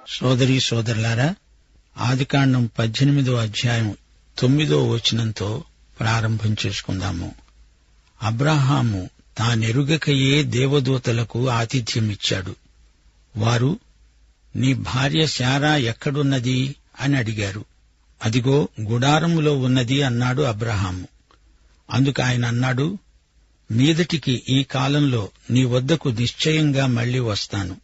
సోదరీ సోదరులారా, ఆదికాండం 18వ అధ్యాయం 9వ వచనంతో ప్రారంభం చేసుకుందాము. అబ్రాహాము తానెరుగకయే దేవదూతలకు ఆతిథ్యమిచ్చాడు. వారు, నీ భార్య శారా ఎక్కడున్నది అని అడిగారు. అదిగో గుడారములో ఉన్నది అన్నాడు అబ్రాహాము. అందుకు ఆయన అన్నాడు, మీదటికి ఈ కాలంలో నీ వద్దకు నిశ్చయంగా మళ్లీ వస్తాను.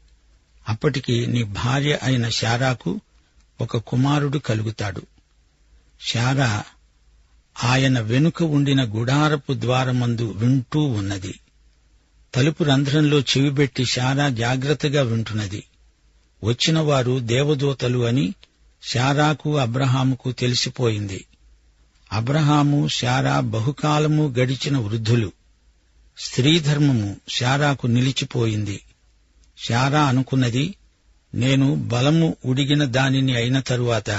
అప్పటికి నీ భార్య అయిన శారాకు ఒక కుమారుడు కలుగుతాడు. శారా ఆయన వెనుక ఉండిన గుడారపు ద్వారమందు వింటూ ఉన్నది. తలుపు రంధ్రంలో చెవిబెట్టి శారా జాగ్రత్తగా వింటున్నది. వచ్చిన వారు దేవదూతలు అని శారాకు అబ్రహాముకు తెలిసిపోయింది. అబ్రహాము శారా బహుకాలము గడిచిన వృద్ధులు. స్త్రీధర్మము శారాకు నిలిచిపోయింది. శారా అనుకున్నది, నేను బలము ఉడిగిన దానిని అయిన తరువాత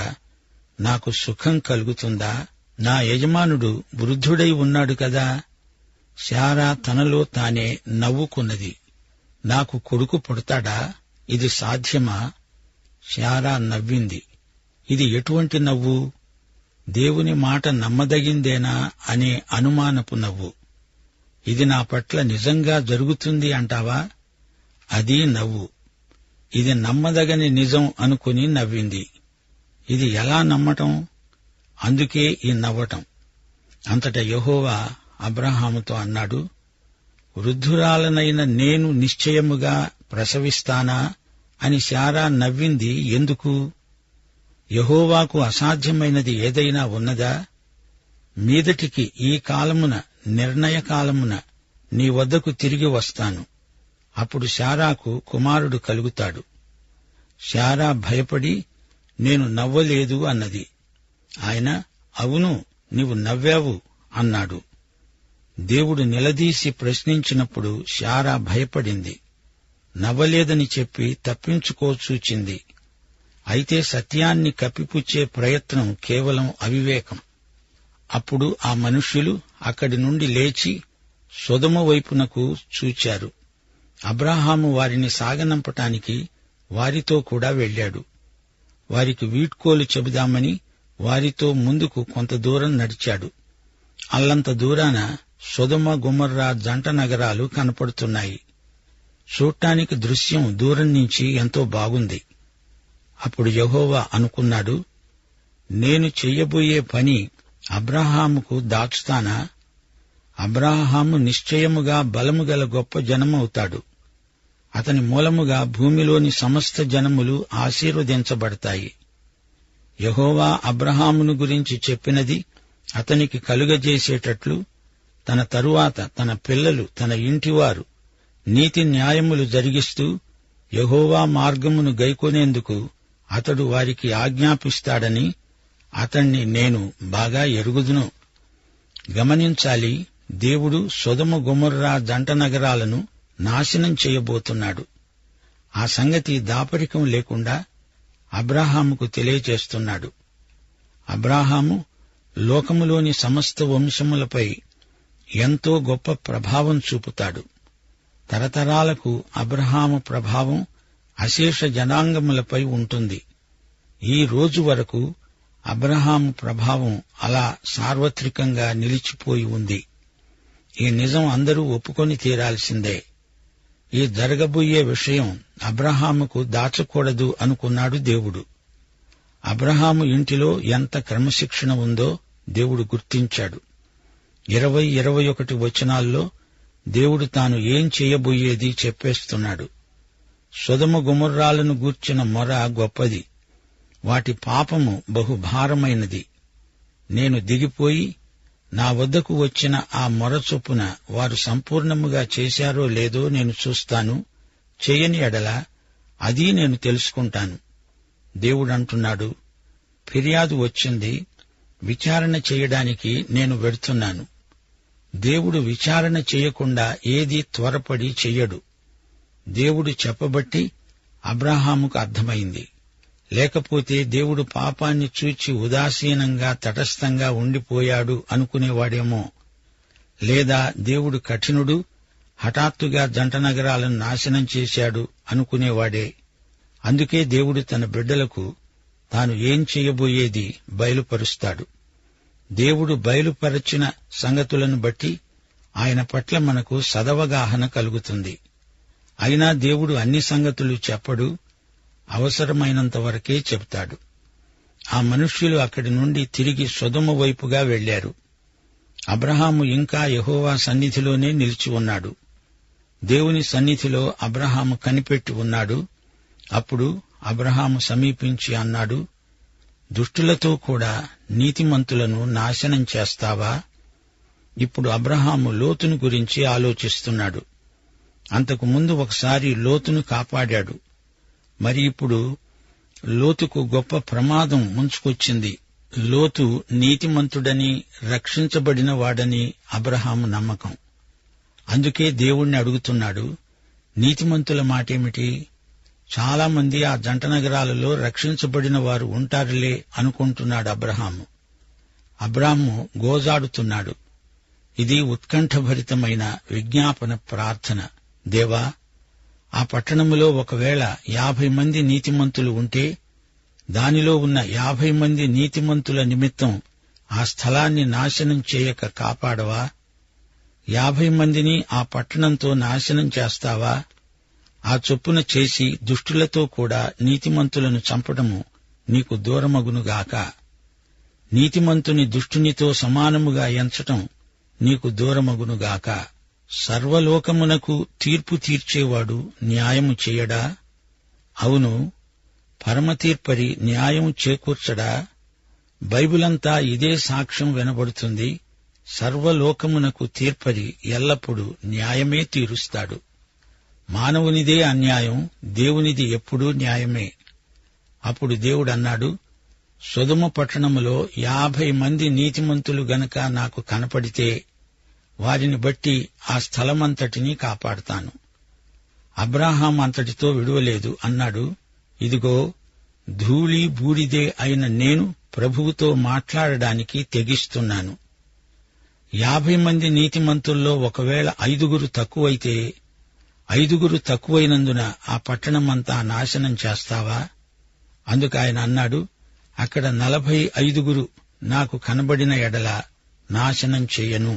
నాకు సుఖం కలుగుతుందా? నా యజమానుడు వృద్ధుడై ఉన్నాడు కదా. శారా తనలో తానే నవ్వుకున్నది. నాకు కొడుకు పుడతాడా? ఇది సాధ్యమా? శారా నవ్వింది. ఇది ఎటువంటి నవ్వు? దేవుని మాట నమ్మదగిందేనా అనే అనుమానపు నవ్వు. ఇది నా పట్ల నిజంగా జరుగుతుంది అంటావా? అది నవ్వు. ఇది నమ్మదగని నిజం అనుకుని నవ్వింది. ఇది ఎలా నమ్మటం? అందుకే ఈ నవ్వటం. అంతటా యెహోవా అబ్రహాముతో అన్నాడు, వృద్ధురాలనైన నేను నిశ్చయముగా ప్రసవిస్తానా అని శారా నవ్వింది ఎందుకు? యెహోవాకు అసాధ్యమైనది ఏదైనా ఉన్నదా? మీదటికి ఈ కాలమున, నిర్ణయకాలమున నీ వద్దకు తిరిగి వస్తాను. అప్పుడు శారాకు కుమారుడు కలుగుతాడు. శారా భయపడి, నేను నవ్వలేదు అన్నది. ఆయన, అవును, నీవు నవ్వావు అన్నాడు. దేవుడు నిలదీసి ప్రశ్నించినప్పుడు శారా భయపడింది. నవ్వలేదని చెప్పి తప్పించుకోచూచింది. అయితే సత్యాన్ని కప్పిపుచ్చే ప్రయత్నం కేవలం అవివేకం. అప్పుడు ఆ మనుష్యులు అక్కడి నుండి లేచి సొదొమ వైపునకు చూచారు. అబ్రాహాము వారిని సాగనంపటానికి వారితో కూడా వెళ్లాడు. వారికి వీడ్కోలు చెబుదామని వారితో ముందుకు కొంత దూరం నడిచాడు. అల్లంత దూరాన సొదొమ గొమొర్రా జంట నగరాలు కనపడుతున్నాయి. చూడటానికి దృశ్యం దూరం నుంచి ఎంతో బాగుంది. అప్పుడు యెహోవా అనుకున్నాడు, నేను చెయ్యబోయే పని అబ్రాహాముకు దాచుతానా? అబ్రాహాము నిశ్చయముగా బలముగల గొప్ప జనమవుతాడు. అతని మూలముగా భూమిలోని సమస్త జనములు ఆశీర్వదించబడతాయి. యెహోవా అబ్రహామును గురించి చెప్పినది అతనికి కలుగజేసేటట్లు తన తరువాత తన పిల్లలు, తన ఇంటివారు నీతి న్యాయములు జరిగిస్తూ యెహోవా మార్గమును గైకొనేందుకు అతడు వారికి ఆజ్ఞాపిస్తాడని అతణ్ణి నేను బాగా ఎరుగుదును. గమనించాలి, దేవుడు సొదొమ గొమొర్రా జంట నగరాలను నాశనం చేయబోతున్నాడు. ఆ సంగతి దాపరికం లేకుండా అబ్రాహాముకు తెలియచేస్తున్నాడు. అబ్రాహాము లోకములోని సమస్త వంశములపై ఎంతో గొప్ప ప్రభావం చూపుతాడు. తరతరాలకు అబ్రహాము ప్రభావం అశేష జనాంగములపై ఉంటుంది. ఈ రోజు వరకు అబ్రహాము ప్రభావం అలా సార్వత్రికంగా నిలిచిపోయి ఉంది. ఈ నిజం అందరూ ఒప్పుకొని తీరాల్సిందే. ఈ జరగబోయే విషయం అబ్రహాముకు దాచకూడదు అనుకున్నాడు దేవుడు. అబ్రహాము ఇంటిలో ఎంత క్రమశిక్షణ ఉందో దేవుడు గుర్తించాడు. 20-21 వచనాల్లో దేవుడు తాను ఏం చేయబోయేది చెప్పేస్తున్నాడు. సొదొమ గొమొర్రాలను గూర్చిన మొర గొప్పది. వాటి పాపము బహుభారమైనది. నేను దిగిపోయి నా వద్దకు వచ్చిన ఆ మొర చొప్పున వారు సంపూర్ణముగా చేశారో లేదో నేను చూస్తాను. చేయని ఎడల అది నేను తెలుసుకుంటాను. దేవుడంటున్నాడు, ఫిర్యాదు వచ్చింది, విచారణ చేయడానికి నేను వెడుతున్నాను. దేవుడు విచారణ చేయకుండా ఏదీ త్వరపడి చెయ్యడు. దేవుడు చెప్పబట్టి అబ్రాహాముకు అర్థమైంది. లేకపోతే దేవుడు పాపాన్ని చూచి ఉదాసీనంగా తటస్థంగా ఉండిపోయాడు అనుకునేవాడేమో. లేదా దేవుడు కఠినుడు, హఠాత్తుగా జంట నగరాలను నాశనం చేశాడు అనుకునేవాడే. అందుకే దేవుడు తన బిడ్డలకు తాను ఏం చేయబోయేది బయలుపరుస్తాడు. దేవుడు బయలుపరచిన సంగతులను బట్టి ఆయన పట్ల మనకు సదవగాహన కలుగుతుంది. అయినా దేవుడు అన్ని సంగతులు చెప్పడు, అవసరమైనంత వరకే చెప్తాడు. ఆ మనుష్యులు అక్కడి నుండి తిరిగి సొదొమ వైపుగా వెళ్లారు. అబ్రహాము ఇంకా యెహోవా సన్నిధిలోనే నిలిచి ఉన్నాడు. దేవుని సన్నిధిలో అబ్రహాము కనిపెట్టి ఉన్నాడు. అప్పుడు అబ్రహాము సమీపించి అన్నాడు, దుష్టులతో కూడా నీతిమంతులను నాశనం చేస్తావా? ఇప్పుడు అబ్రహాము లోతును గురించి ఆలోచిస్తున్నాడు. అంతకు ముందు ఒకసారి లోతును కాపాడాడు. మరి ఇప్పుడు లోతుకు గొప్ప ప్రమాదం ముంచుకొచ్చింది. లోతు నీతిమంతుడని, రక్షించబడిన వాడని అబ్రహాము నమ్మకం. అందుకే దేవుణ్ణి అడుగుతున్నాడు, నీతిమంతుల మాటేమిటి? చాలామంది ఆ జంట నగరాలలో రక్షించబడిన వారు ఉంటారులే అనుకుంటున్నాడు అబ్రహాము. అబ్రాము గోజాడుతున్నాడు. ఇది ఉత్కంఠభరితమైన విజ్ఞాపన ప్రార్థన. దేవా, ఆ పట్టణములో ఒకవేళ 50 మంది నీతిమంతులు ఉంటే దానిలో ఉన్న 50 మంది నీతిమంతుల నిమిత్తం ఆ స్థలాన్ని నాశనం చేయక కాపాడవా? 50 మందిని ఆ పట్టణంతో నాశనం చేస్తావా? ఆ చొప్పున చేసి దుష్టులతో కూడా నీతిమంతులను చంపడము నీకు దూరమగునుగాక. నీతిమంతుని దుష్టునితో సమానముగా ఎంచటం నీకు దూరమగునుగాక. సర్వలోకమునకు తీర్పు తీర్చేవాడు న్యాయము చేయడా? అవును, పరమతీర్పరి న్యాయము చేకూర్చడా? బైబిలంతా ఇదే సాక్ష్యం వినబడుతుంది. సర్వలోకమునకు తీర్పరి ఎల్లప్పుడూ న్యాయమే తీరుస్తాడు. మానవునిదే అన్యాయం, దేవునిది ఎప్పుడూ న్యాయమే. అప్పుడు దేవుడన్నాడు, సొదొమ పట్టణములో 50 మంది నీతిమంతులు గనక నాకు కనపడితే వారిని బట్టి ఆ స్థలమంతటినీ కాపాడతాను. అబ్రాహాం అంతటితో విడువలేదు అన్నాడు. ఇదిగో, ధూళి బూడిదే అయిన నేను ప్రభువుతో మాట్లాడడానికి తెగిస్తున్నాను. 50 మంది నీతిమంతుల్లో ఒకవేళ 5 తక్కువైతే 5 తక్కువైనందున ఆ పట్టణమంతా నాశనం చేస్తావా? అందుకు ఆయన అన్నాడు, అక్కడ 45 నాకు కనబడిన ఎడల నాశనం చెయ్యను.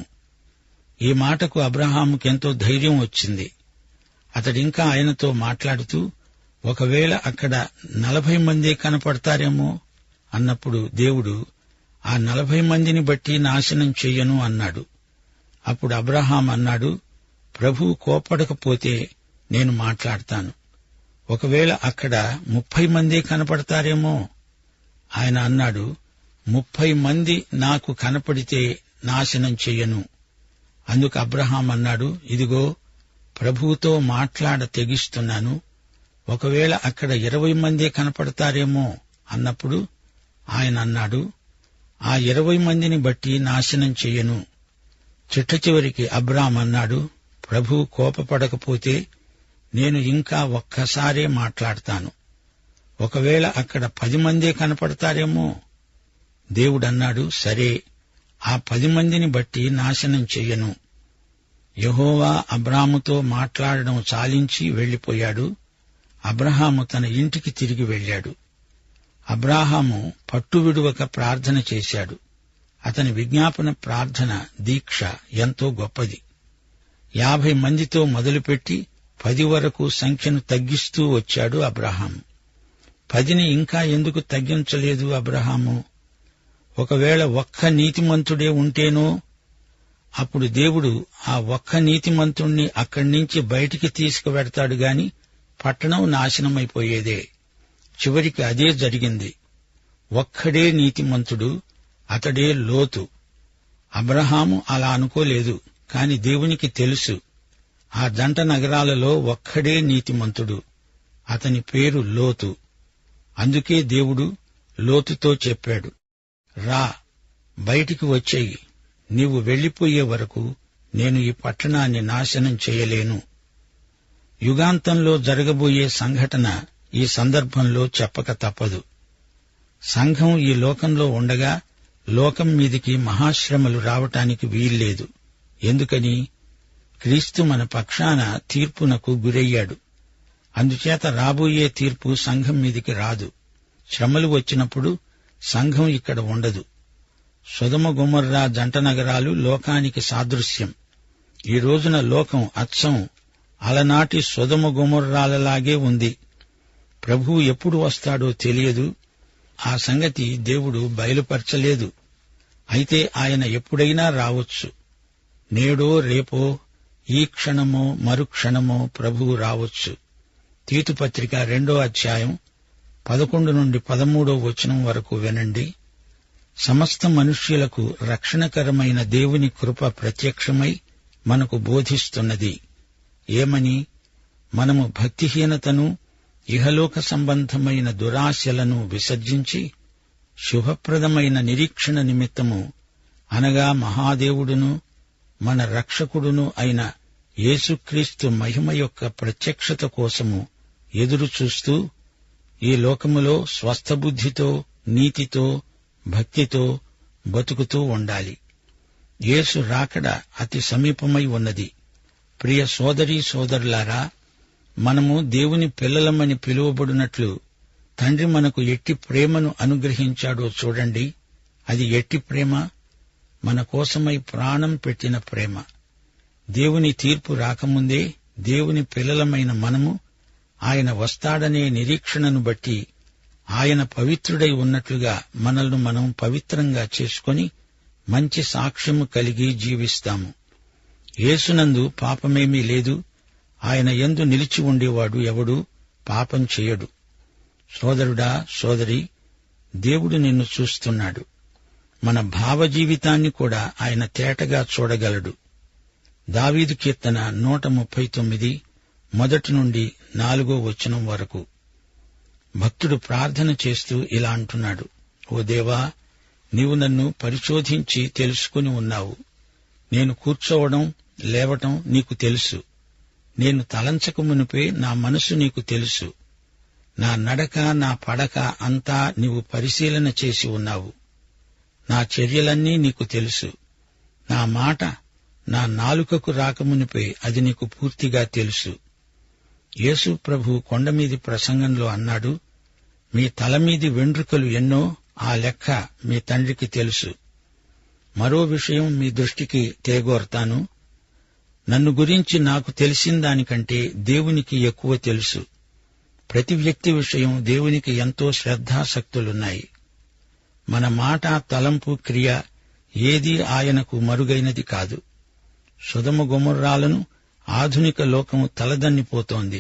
ఈ మాటకు అబ్రహాముకెంతో ధైర్యం వచ్చింది. అతడింకా ఆయనతో మాట్లాడుతూ, ఒకవేళ అక్కడ 40 మందే కనపడతారేమో అన్నప్పుడు దేవుడు, ఆ 40 మందిని బట్టి నాశనం చెయ్యను అన్నాడు. అప్పుడు అబ్రహాం అన్నాడు, ప్రభువు కోపడకపోతే నేను మాట్లాడతాను. ఒకవేళ అక్కడ 30 మందే కనపడతారేమో. ఆయన అన్నాడు, 30 మంది నాకు కనపడితే నాశనం చెయ్యను. అందుకు అబ్రహాం అన్నాడు, ఇదిగో, ప్రభువుతో మాట్లాడ తెగిస్తున్నాను. ఒకవేళ అక్కడ 20 మందే కనపడతారేమో అన్నప్పుడు ఆయన అన్నాడు, ఆ 20 మందిని బట్టి నాశనం చెయ్యను. చిట్ట చివరికి అబ్రాం అన్నాడు, ప్రభువు కోపపడకపోతే నేను ఇంకా ఒక్కసారే మాట్లాడతాను. ఒకవేళ అక్కడ 10 మందే కనపడతారేమో. దేవుడన్నాడు, సరే, ఆ 10 మందిని బట్టి నాశనం చెయ్యను. యెహోవా అబ్రాముతో మాట్లాడడం చాలించి వెళ్లిపోయాడు. అబ్రహాము తన ఇంటికి తిరిగి వెళ్లాడు. అబ్రాహాము పట్టువిడువక ప్రార్థన చేశాడు. అతని విజ్ఞాపన ప్రార్థన దీక్ష ఎంతో గొప్పది. 50 మందితో మొదలుపెట్టి 10 వరకు సంఖ్యను తగ్గిస్తూ వచ్చాడు అబ్రహాము. 10ని ఇంకా ఎందుకు తగ్గించలేదు అబ్రహాము? ఒకవేళ ఒక్క నీతిమంతుడే ఉంటేనో, అప్పుడు దేవుడు ఆ ఒక్క నీతిమంతుణ్ణి అక్కడి నుంచి బయటికి తీసుకువెడతాడు గాని పట్టణం నాశనమైపోయేదే. చివరికి అదే జరిగింది. ఒక్కడే నీతిమంతుడు, అతడే లోతు. అబ్రహాము అలా అనుకోలేదు, కాని దేవునికి తెలుసు, ఆ జంట నగరాలలో ఒక్కడే నీతిమంతుడు, అతని పేరు లోతు. అందుకే దేవుడు లోతుతో చెప్పాడు, రా, బయటికి వచ్చేయి. నీవు వెళ్లిపోయే వరకు నేను ఈ పట్టణాన్ని నాశనం చేయలేను. యుగాంతంలో జరగబోయే సంఘటన ఈ సందర్భంలో చెప్పక తప్పదు. సంఘం ఈ లోకంలో ఉండగా లోకం మీదికి మహాశ్రమలు రావటానికి వీల్లేదు. ఎందుకని? క్రీస్తు మన పక్షాన తీర్పునకు గురయ్యాడు. అందుచేత రాబోయే తీర్పు సంఘం మీదికి రాదు. శ్రమలు వచ్చినప్పుడు సంఘం ఇక్కడ ఉండదు. సొదొమ గొమొర్రా జంట నగరాలు లోకానికి సాదృశ్యం. ఈ రోజున లోకం అచ్చం అలనాటి సొదొమ గొమొర్రాలలాగే ఉంది. ప్రభువు ఎప్పుడు వస్తాడో తెలియదు. ఆ సంగతి దేవుడు బయలుపరచలేదు. అయితే ఆయన ఎప్పుడైనా రావచ్చు. నేడో రేపో, ఈ క్షణమో మరుక్షణమో ప్రభువు రావచ్చు. తీతు పత్రిక 2వ అధ్యాయం 11 నుండి 13వ వచనం వరకు వినండి. సమస్త మనుష్యులకు రక్షణకరమైన దేవుని కృప ప్రత్యక్షమై మనకు బోధిస్తున్నది. ఏమని? మనము భక్తిహీనతను, ఇహలోక సంబంధమైన దురాశలను విసర్జించి శుభప్రదమైన నిరీక్షణ నిమిత్తము, అనగా మహాదేవుడును మన రక్షకుడును అయిన యేసుక్రీస్తు మహిమ యొక్క ప్రత్యక్షత కోసము ఎదురుచూస్తూ ఈ లోకములో స్వస్థబుద్ధితో, నీతితో, భక్తితో బతుకుతూ ఉండాలి. యేసు రాకడ అతి సమీపమై ఉన్నది. ప్రియ సోదరీ సోదరులారా, మనము దేవుని పిల్లలమని పిలువబడినట్లు తండ్రి మనకు ఎట్టి ప్రేమను అనుగ్రహించాడో చూడండి. అది ఎట్టి ప్రేమ! మన కోసమై ప్రాణం పెట్టిన ప్రేమ. దేవుని తీర్పు రాకముందే దేవుని పిల్లలమైన మనము ఆయన వస్తాడనే నిరీక్షణను బట్టి ఆయన పవిత్రుడై ఉన్నట్లుగా మనల్ని మనం పవిత్రంగా చేసుకొని మంచి సాక్ష్యము కలిగి జీవిస్తాము. యేసునందు పాపమేమీ లేదు. ఆయన యందు నిలిచి ఉండేవాడు ఎవడూ పాపం చేయడు. సోదరుడా, సోదరి, దేవుడు నిన్ను చూస్తున్నాడు. మన భావజీవితాన్ని కూడా ఆయన తేటగా చూడగలడు. దావీదు కీర్తన 139 మొదటి నుండి 4వ వచనం వరకు. భక్తుడు ప్రార్థన చేస్తూ ఇలా అంటున్నాడు: ఓ దేవా, నీవు నన్ను పరిశోధించి తెలుసుకుని ఉన్నావు. నేను కూర్చోవడం, లేవటం నీకు తెలుసు. నేను తలంచక మునుపే నా మనసు నీకు తెలుసు. నా నడక, నా పడక అంతా నీవు పరిశీలన చేసి ఉన్నావు. నా చర్యలన్నీ నీకు తెలుసు. నా మాట నా నాలుకకు రాకమునిపై అది నీకు పూర్తిగా తెలుసు. యేసు ప్రభు కొండమీది ప్రసంగంలో అన్నాడు, మీ తలమీది వెండ్రుకలు ఎన్నో, ఆ లెక్క మీ తండ్రికి తెలుసు. మరో విషయం మీ దృష్టికి తేగోరతాను. నన్ను గురించి నాకు తెలిసిన దానికంటే దేవునికి ఎక్కువ తెలుసు. ప్రతి వ్యక్తి విషయం దేవునికి ఎంతో శ్రద్ధాసక్తులున్నాయి. మన మాట, తలంపు, క్రియ ఏదీ ఆయనకు మరుగైనది కాదు. సొదొమ గొమొర్రాలను ఆధునిక లోకము తలదన్నిపోతోంది.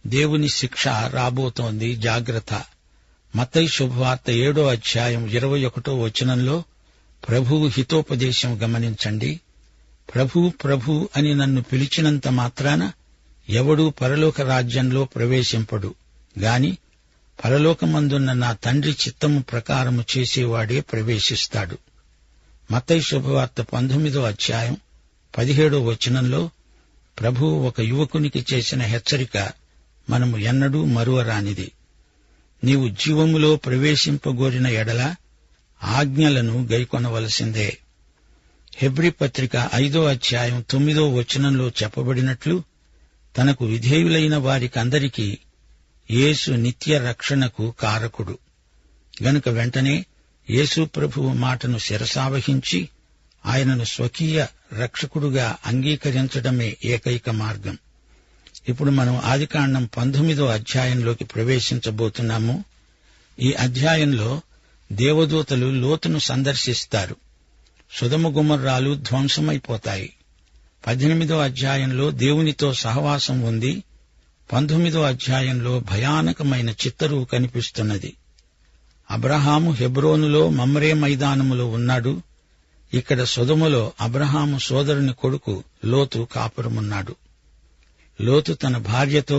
దేవుని శిక్ష రాబోతోంది, జాగ్రత్త. మత్తయి శుభవార్త 7వ అధ్యాయం 21వ వచనంలో ప్రభువు హితోపదేశం గమనించండి. ప్రభు ప్రభు అని నన్ను పిలిచినంత మాత్రాన ఎవడూ పరలోక రాజ్యంలో ప్రవేశింపడు గాని పరలోకమందున్న నా తండ్రి చిత్తము ప్రకారము చేసేవాడే ప్రవేశిస్తాడు. మత్తయి శుభవార్త 19వ అధ్యాయం 17వ వచనంలో ప్రభువు ఒక యువకునికి చేసిన హెచ్చరిక మనము ఎన్నడూ మరువరానిది. నీవు జీవములో ప్రవేశింపగోరిన ఎడల ఆజ్ఞలను గైకొనవలసిందే. హెబ్రీ పత్రిక 5వ అధ్యాయం 9వ వచనంలో చెప్పబడినట్లు తనకు విధేయులైన వారికందరికీ యేసు నిత్య రక్షణకు కారకుడు గనుక వెంటనే యేసు ప్రభువు మాటను శిరసావహించి ఆయనను స్వకీయ రక్షకుడుగా అంగీకరించడమే ఏకైక మార్గం. ఇప్పుడు మనం ఆదికాండం 19వ అధ్యాయంలోకి ప్రవేశించబోతున్నాము. ఈ అధ్యాయంలో దేవదూతలు లోతును సందర్శిస్తారు. సొదొమ గొమొర్రాలు ధ్వంసమైపోతాయి. 18వ అధ్యాయంలో దేవునితో సహవాసం ఉంది. 19వ అధ్యాయంలో భయానకమైన చిత్తరువు కనిపిస్తున్నది. అబ్రహాము హెబ్రోనులో మమ్రే మైదానములో ఉన్నాడు. ఇక్కడ సొదొమలో అబ్రహాము సోదరుని కొడుకు లోతు కాపురమున్నాడు. లోతు తన భార్యతో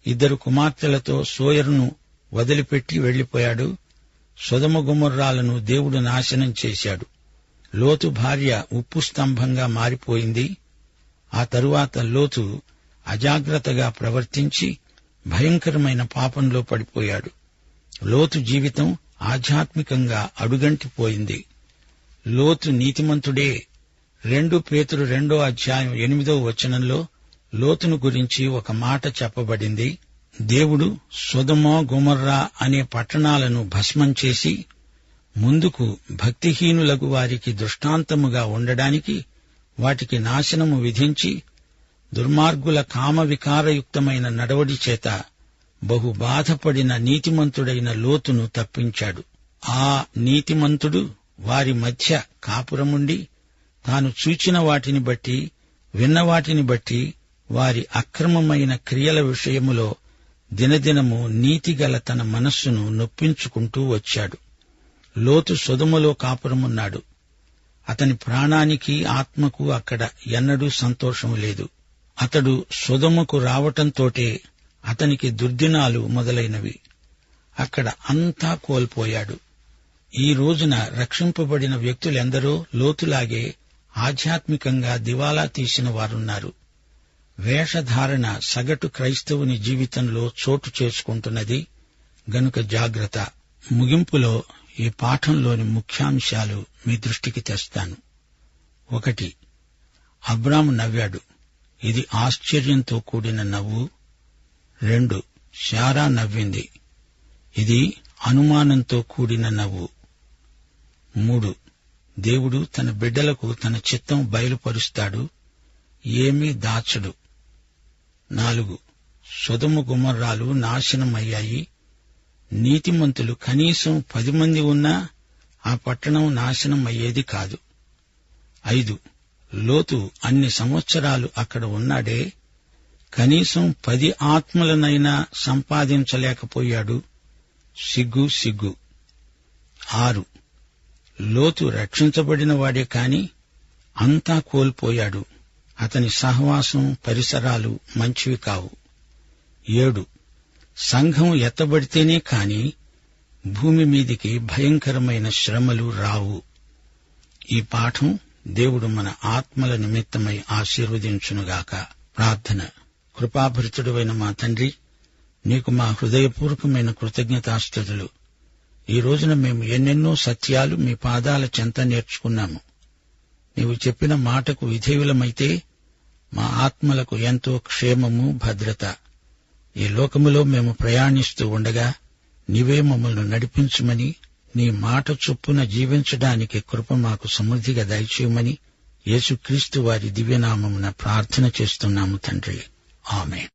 2 కుమార్తెలతో సోయరును వదిలిపెట్టి వెళ్లిపోయాడు. సొదొమ గొమొర్రాలను దేవుడు నాశనం చేశాడు. లోతు భార్య ఉప్పు స్తంభంగా మారిపోయింది. ఆ తరువాత లోతు అజాగ్రత్తగా ప్రవర్తించి భయంకరమైన పాపంలో పడిపోయాడు. లోతు జీవితం ఆధ్యాత్మికంగా అడుగంటిపోయింది. లోతు నీతిమంతుడే. 2 పేతురు 2వ అధ్యాయం 8వ వచనంలో లోతును గురించి ఒక మాట చెప్పబడింది. దేవుడు సొదొమ గొమొర్రా అనే పట్టణాలను భస్మం చేసి ముందుకు భక్తిహీనులకు వారికి దృష్టాంతముగా ఉండడానికి వాటికి నాశనము విధించి దుర్మార్గుల కామవికారయుక్తమైన నడవడి చేత బహు బాధపడిన నీతిమంతుడైన లోతును తప్పించాడు. ఆ నీతిమంతుడు వారి మధ్య కాపురముండి తాను చూచిన వాటిని బట్టి విన్నవాటిని బట్టి వారి అక్రమమైన క్రియల విషయములో దినదినము నీతిగల తన మనస్సును నొప్పించుకుంటూ వచ్చాడు. లోతు సొదొమలో కాపురమున్నాడు. అతని ప్రాణానికి ఆత్మకు అక్కడ ఎన్నడూ సంతోషం లేదు. అతడు సొదొమకు రావటంతోటే అతనికి దుర్దినాలు మొదలైనవి. అక్కడ అంతా కోల్పోయాడు. ఈ రోజున రక్షింపబడిన వ్యక్తులెందరో లోతులాగే ఆధ్యాత్మికంగా దివాలా తీసిన వారున్నారు. వేషధారణ సగటు క్రైస్తవుని జీవితంలో చోటు చేసుకుంటున్నది గనుక జాగ్రత్త. ముగింపులో ఈ పాఠంలోని ముఖ్యాంశాలు మీ దృష్టికి తెస్తాను. 1. అబ్రాము నవ్వాడు. ఇది ఆశ్చర్యంతో కూడిన నవ్వు. 2. శారా నవ్వింది. ఇది అనుమానంతో కూడిన నవ్వు. 3. దేవుడు తన బిడ్డలకు తన చిత్తం బయలుపరుస్తాడు, ఏమీ దాచడు. 4. సొదొమ గొమొర్రాలు నాశనమయ్యాయి. నీతిమంతులు కనీసం 10 మంది ఉన్నా ఆ పట్టణం నాశనం అయ్యేది కాదు. 5. లోతు అన్ని సంవత్సరాలు అక్కడ ఉన్నాడే, కనీసం 10 ఆత్మలనైనా సంపాదించలేకపోయాడు. సిగ్గు సిగ్గు. 6. లోతు రక్షించబడిన వాడే కాని అంతా కోల్పోయాడు. అతని సహవాసం పరిసరాలు మంచివి కావు. 7. సంఘం ఎత్తబడితేనే కాని భూమి మీదికి భయంకరమైన శ్రమలు రావు. ఈ పాఠం దేవుడు మన ఆత్మల నిమిత్తమై ఆశీర్వదించునుగాక. ప్రార్థన. కృపాభరితుడైన మా తండ్రి, నీకు మా హృదయపూర్వకమైన కృతజ్ఞతాస్తుతులు. ఈ రోజున మేము ఎన్నెన్నో సత్యాలు మీ పాదాల చెంత నేర్చుకున్నాము. నీవు చెప్పిన మాటకు విధేయులమైతే మా ఆత్మలకు ఎంతో క్షేమము, భద్రత. ఈ లోకములో మేము ప్రయాణిస్తూ ఉండగా నీవే మమ్మల్ని నడిపించుమని, నీ మాట చొప్పున జీవించడానికి కృప మాకు సమృద్ధిగా దయచేయమని యేసుక్రీస్తు వారి దివ్యనామమున ప్రార్థన చేస్తున్నాము తండ్రి. ఆమేన్.